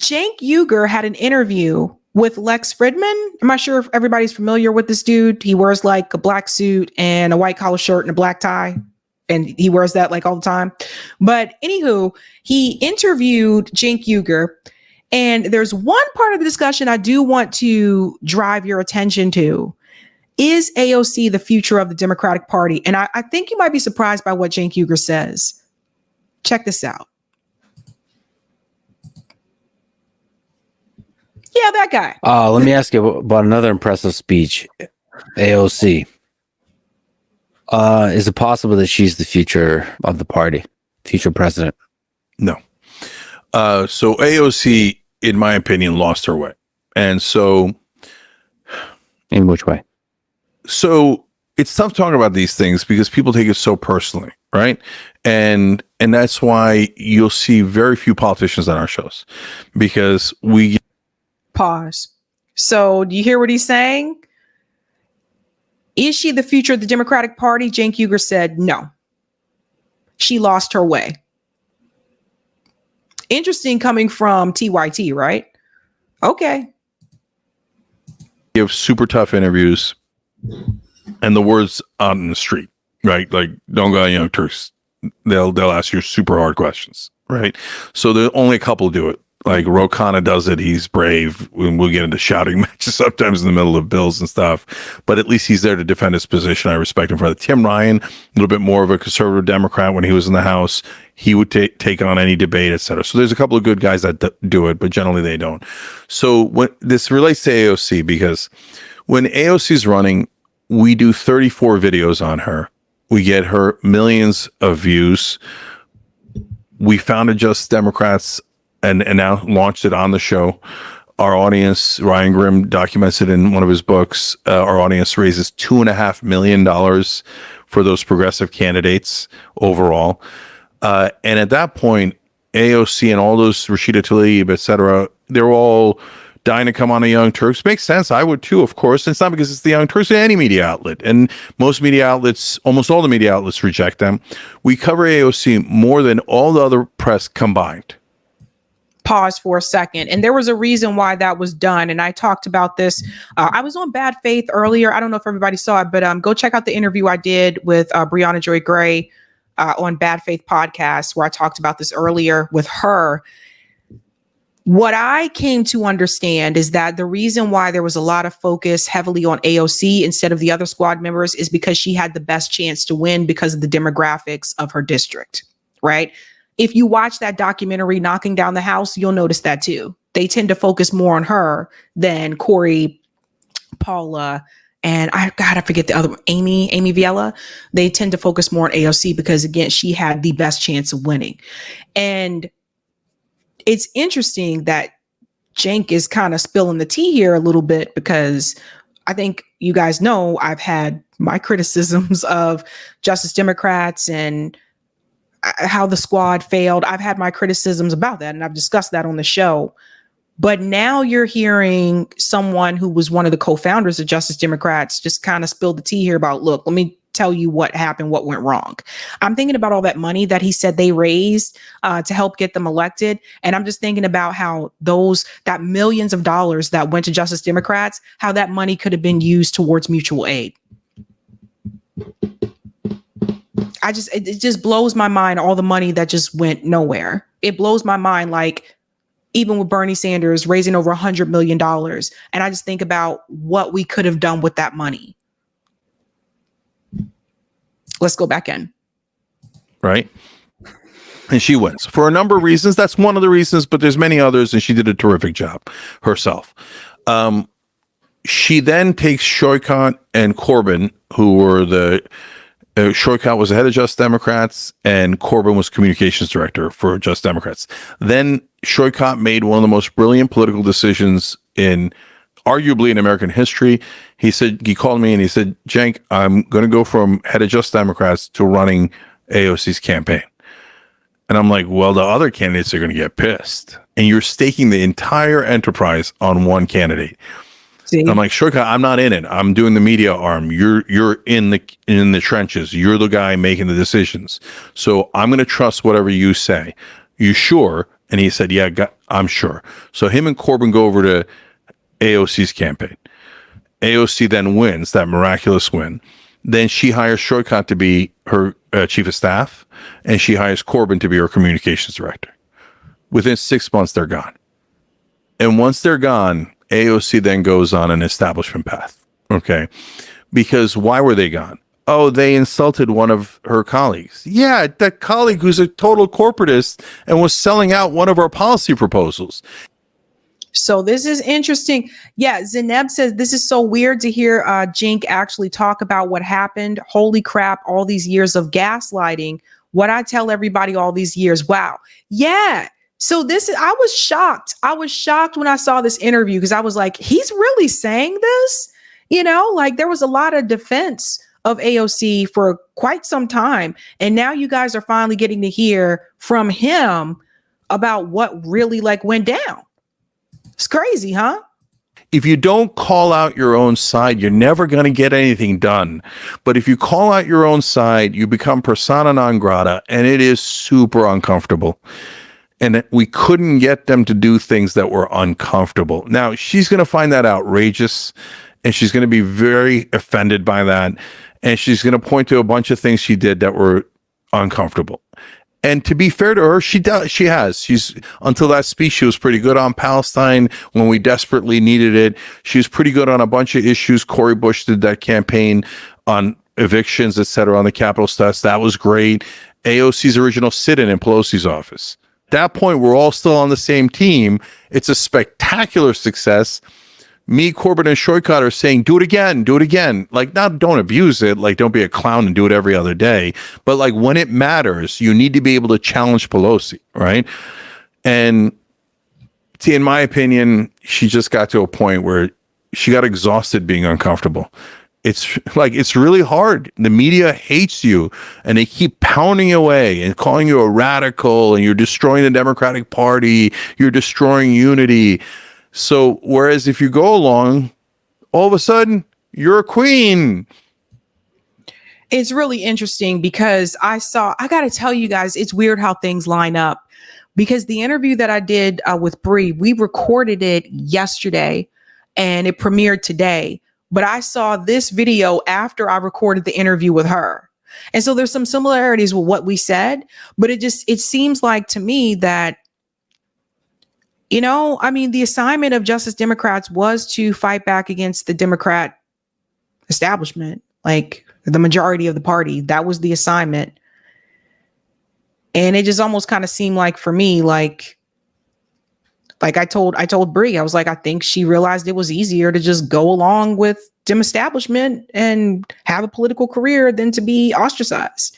Cenk Uygur had an interview with Lex Fridman. I'm not sure if everybody's familiar with this dude. He wears like a black suit and a white collar shirt and a black tie. And he wears that like all the time. But anywho, he interviewed Cenk Uygur. And there's one part of the discussion I do want to drive your attention to. Is AOC the future of the Democratic Party? And I think you might be surprised by what Cenk Uygur says. Check this out. Yeah, that guy. Let me ask you about another impressive speech. AOC. Is it possible that she's the future of the party, future president? No. So AOC, in my opinion, lost her way. And so... In which way? So it's tough talking about these things because people take it so personally, right? And that's why you'll see very few politicians on our shows because we... Pause. So do you hear what he's saying? Is she the future of the Democratic Party? Cenk Uygur said no. She lost her way. Interesting coming from TYT, right? Okay. Give super tough interviews and the words out in the street, right? Like, don't go Young Turks. They'll ask you super hard questions, right? So there only a couple do it. Like Rokana does it. He's brave. We'll get into shouting matches sometimes in the middle of bills and stuff, but at least he's there to defend his position. I respect him for that. Tim Ryan, a little bit more of a conservative Democrat when he was in the House. He would take on any debate, etc. So there's a couple of good guys that do it, but generally they don't. So when this relates to AOC, because when AOC is running, we do 34 videos on her. We get her millions of views. We founded Just Democrats and now launched it on the show. Our audience, Ryan Grimm documents it in one of his books. Our audience raises $2.5 million for those progressive candidates overall. And at that point, AOC and all those Rashida Tlaib, et cetera, they're all dying to come on the Young Turks. Makes sense. I would too, of course. It's not because it's the Young Turks, any media outlet. And most media outlets, almost all the media outlets reject them. We cover AOC more than all the other press combined. Pause for a second. And there was a reason why that was done. And I talked about this. I was on Bad Faith earlier. I don't know if everybody saw it, but go check out the interview I did with Brianna Joy Gray on Bad Faith podcast, where I talked about this earlier with her. What I came to understand is that the reason why there was a lot of focus heavily on AOC instead of the other squad members is because she had the best chance to win because of the demographics of her district, right? If you watch that documentary, Knocking Down the House, you'll notice that too. They tend to focus more on her than Corey, Paula, and I forget the other one, Amy Viella. They tend to focus more on AOC because, again, she had the best chance of winning. And it's interesting that Cenk is kind of spilling the tea here a little bit because I think you guys know I've had my criticisms of Justice Democrats and how the squad failed. I've had my criticisms about that, and I've discussed that on the show. But now you're hearing someone who was one of the co-founders of Justice Democrats just kind of spill the tea here about, look, let me tell you what happened, what went wrong. I'm thinking about all that money that he said they raised to help get them elected. And I'm just thinking about how that millions of dollars that went to Justice Democrats, how that money could have been used towards mutual aid. It just blows my mind, all the money that just went nowhere. It blows my mind, like even with Bernie Sanders raising over $100 million. And I just think about what we could have done with that money. Let's go back in. Right. And she wins for a number of reasons. That's one of the reasons, but there's many others. And she did a terrific job herself. She then takes Shoykant and Corbyn, who were Shoykant was the head of Just Democrats and Corbyn was communications director for Just Democrats. Then Shoykant made one of the most brilliant political decisions arguably in American history. He called me and he said, Cenk, I'm going to go from head of Just Democrats to running AOC's campaign. And I'm like, well, the other candidates are going to get pissed. And you're staking the entire enterprise on one candidate. I'm like, Shoykant, I'm not in it. I'm doing the media arm. You're in the trenches. You're the guy making the decisions. So I'm going to trust whatever you say. You sure? And he said, yeah, I'm sure. So him and Corbyn go over to AOC's campaign. AOC then wins that miraculous win. Then she hires Shoykot to be her chief of staff, and she hires Corbyn to be her communications director. Within 6 months, they're gone. And once they're gone, AOC then goes on an establishment path. Okay. Because why were they gone? Oh, they insulted one of her colleagues. Yeah, that colleague who's a total corporatist and was selling out one of our policy proposals. So this is interesting. Yeah, Zeneb says this is so weird to hear Cenk actually talk about what happened. Holy crap, all these years of gaslighting. What I tell everybody all these years. Wow. Yeah. So I was shocked. I was shocked when I saw this interview because I was like, he's really saying this? You know, like there was a lot of defense of AOC for quite some time. And now you guys are finally getting to hear from him about what really like went down. It's crazy, huh? If you don't call out your own side, you're never going to get anything done. But if you call out your own side, you become persona non grata, and it is super uncomfortable. And we couldn't get them to do things that were uncomfortable. Now, she's going to find that outrageous, and she's going to be very offended by that. And she's going to point to a bunch of things she did that were uncomfortable. And to be fair to her, she has. She's, until that speech, she was pretty good on Palestine when we desperately needed it. She was pretty good on a bunch of issues. Cori Bush did that campaign on evictions, et cetera, on the Capitol steps. That was great. AOC's original sit-in Pelosi's office. At that point, we're all still on the same team. It's a spectacular success. Me, Corbyn, and Shoykot are saying, do it again, do it again. Like, not don't abuse it. Like, don't be a clown and do it every other day. But like, when it matters, you need to be able to challenge Pelosi, right? And see, in my opinion, she just got to a point where she got exhausted being uncomfortable. It's like, it's really hard. The media hates you and they keep pounding away and calling you a radical and you're destroying the Democratic Party. You're destroying unity. So, whereas if you go along, all of a sudden you're a queen. It's really interesting because I got to tell you guys, it's weird how things line up because the interview that I did with Bree, we recorded it yesterday and it premiered today. But I saw this video after I recorded the interview with her. And so there's some similarities with what we said, but it seems like to me that, you know, I mean, the assignment of Justice Democrats was to fight back against the Democrat establishment, like the majority of the party. That was the assignment. And it just almost kind of seemed like for me, like I told Bree, I was like, I think she realized it was easier to just go along with Dem establishment and have a political career than to be ostracized.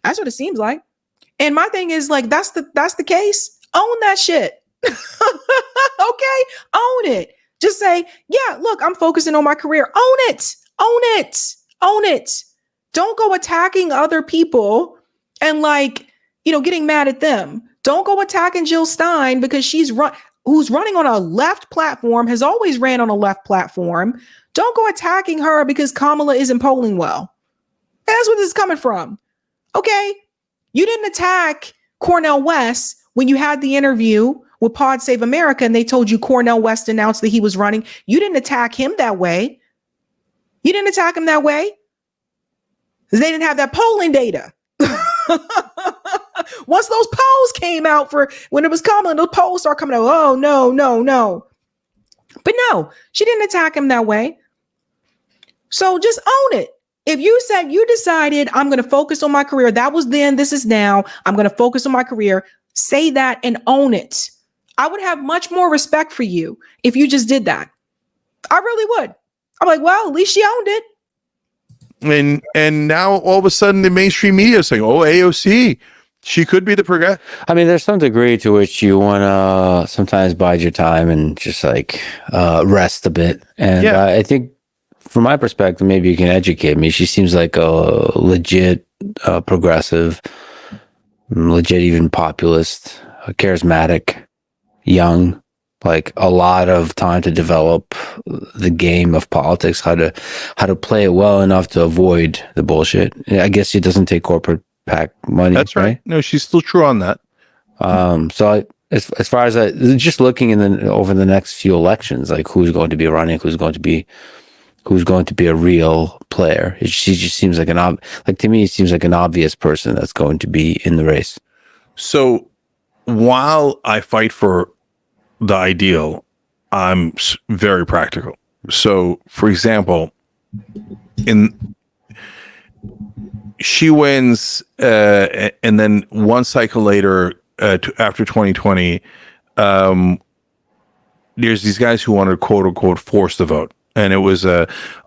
That's what it seems like. And my thing is like, that's the case. Own that shit. Okay, own it. Just say, yeah, look, I'm focusing on my career. Own it. Own it. Own it. Don't go attacking other people and like, you know, getting mad at them. Don't go attacking Jill Stein because who's running on a left platform, has always ran on a left platform. Don't go attacking her because Kamala isn't polling well. That's where this is coming from. Okay, you didn't attack Cornel West when you had the interview with Pod Save America and they told you Cornel West announced that he was running. You didn't attack him that way. You didn't attack him that way. They didn't have that polling data. Once those polls came out for when it was coming, the polls started coming out. Oh, no. But no, she didn't attack him that way. So just own it. If you said you decided I'm going to focus on my career, that was then, this is now, I'm going to focus on my career. Say that and own it. I would have much more respect for you if you just did that. I really would. I'm like, well, at least she owned it. And now all of a sudden the mainstream media is saying, oh, AOC, she could be the progressive. I mean, there's some degree to which you want to sometimes bide your time and just like rest a bit. And yeah. I think from my perspective, maybe you can educate me. She seems like a legit progressive, legit even populist, charismatic, young, like a lot of time to develop the game of politics, how to play it well enough to avoid the bullshit. I guess she doesn't take corporate PAC money. That's right. No, she's still true on that. So as far as just looking over the next few elections, like who's going to be running, who's going to be a real player. She just seems like to me, it seems like an obvious person that's going to be in the race. So while I fight for the ideal, I'm very practical. So, for example, she wins, and then one cycle later, after 2020, there's these guys who wanted to quote unquote force the vote, and it was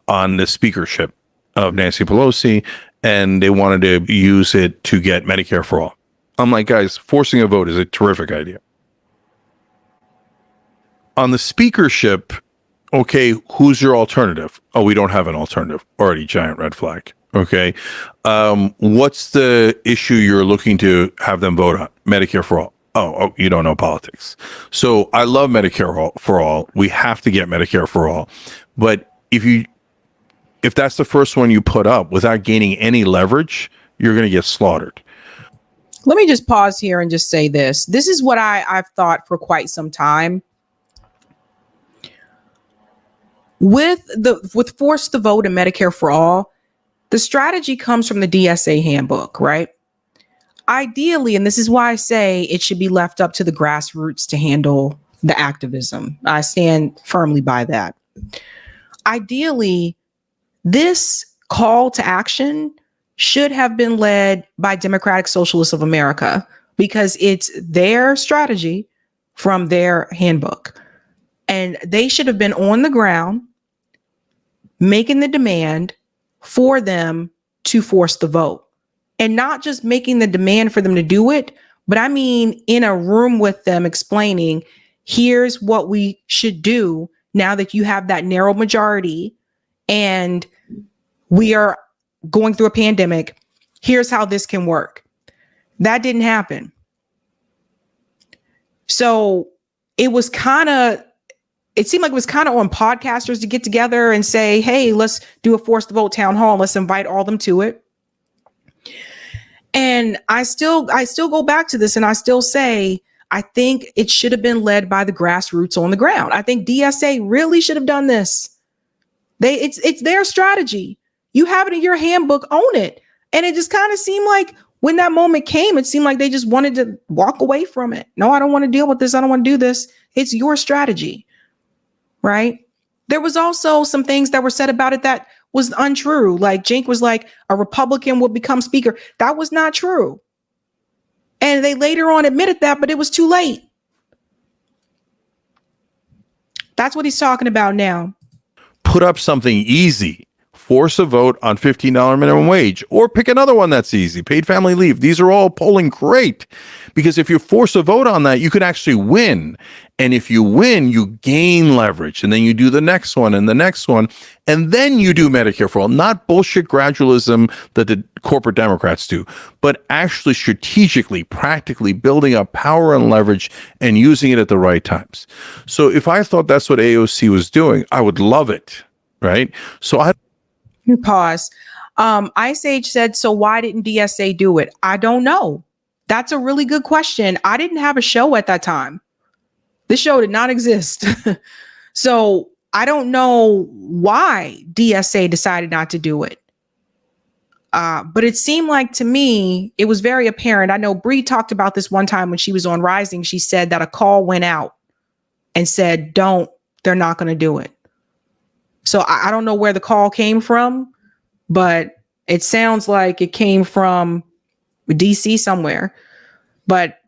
on the speakership of Nancy Pelosi, and they wanted to use it to get Medicare for all. I'm like, guys, forcing a vote is a terrific idea. On the speakership, okay, who's your alternative? Oh, we don't have an alternative. Already giant red flag. Okay. What's the issue you're looking to have them vote on? Medicare for all. Oh, you don't know politics. So I love Medicare for all. We have to get Medicare for all. But if that's the first one you put up without gaining any leverage, you're going to get slaughtered. Let me just pause here and just say this. This is what I've thought for quite some time. With force the vote and Medicare for all, the strategy comes from the DSA handbook, right? Ideally, and this is why I say it should be left up to the grassroots to handle the activism. I stand firmly by that. Ideally, this call to action should have been led by Democratic Socialists of America because it's their strategy from their handbook. And they should have been on the ground making the demand for them to force the vote. And not just making the demand for them to do it, but I mean in a room with them explaining, here's what we should do now that you have that narrow majority and we are going through a pandemic. Here's how this can work. That didn't happen. So it seemed like it was kind of on podcasters to get together and say, hey, let's do a force the vote town hall. Let's invite all of them to it. And I still go back to this and I still say, I think it should have been led by the grassroots on the ground. I think DSA really should have done this. It's their strategy. You have it in your handbook, own it. And it just kind of seemed like when that moment came, it seemed like they just wanted to walk away from it. No, I don't want to deal with this. I don't want to do this. It's your strategy, right? There was also some things that were said about it that was untrue. Like Cenk was like, a Republican would become speaker. That was not true. And they later on admitted that, but it was too late. That's what he's talking about now. Put up something easy. Force a vote on $15 minimum wage, or pick another one that's easy. Paid family leave. These are all polling great, because if you force a vote on that, you could actually win. And if you win, you gain leverage, and then you do the next one and the next one, and then you do Medicare for all. Not bullshit gradualism that the corporate Democrats do, but actually strategically, practically building up power and leverage and using it at the right times. So if I thought that's what AOC was doing, I would love it, right? So Pause. Ice Age said, so why didn't DSA do it? I don't know. That's a really good question. I didn't have a show at that time. This show did not exist. So I don't know why DSA decided not to do it. But it seemed like to me, it was very apparent. I know Bree talked about this one time when she was on Rising. She said that a call went out and said, they're not going to do it. So I don't know where the call came from, but it sounds like it came from DC somewhere. But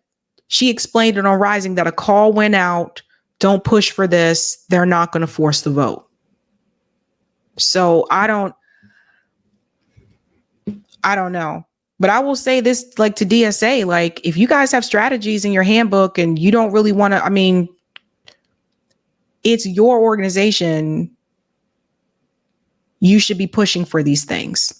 she explained it on Rising that a call went out. Don't push for this. They're not going to force the vote. So I don't know. But I will say this, like to DSA, like if you guys have strategies in your handbook and you don't really want to, I mean, it's your organization. You should be pushing for these things.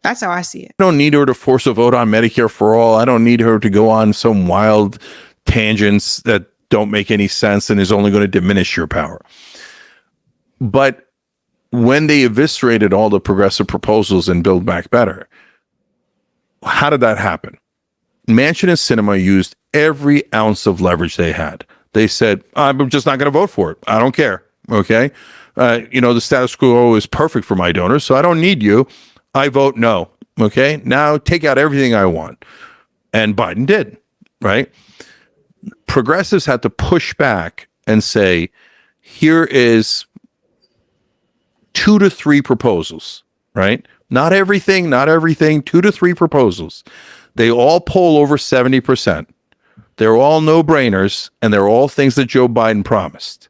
That's how I see it. I don't need her to force a vote on Medicare for all. I don't need her to go on some wild tangents that don't make any sense and is only going to diminish your power. But when they eviscerated all the progressive proposals in Build Back Better, how did that happen? Manchin and Sinema used every ounce of leverage they had. They said, I'm just not going to vote for it. I don't care. Okay. The status quo is perfect for my donors, so I don't need you. I vote no. Okay. Now take out everything I want. And Biden did, right? Progressives had to push back and say, here is 2 to 3 proposals, right? Not everything, 2 to 3 proposals. They all poll over 70%. They're all no-brainers, and they're all things that Joe Biden promised.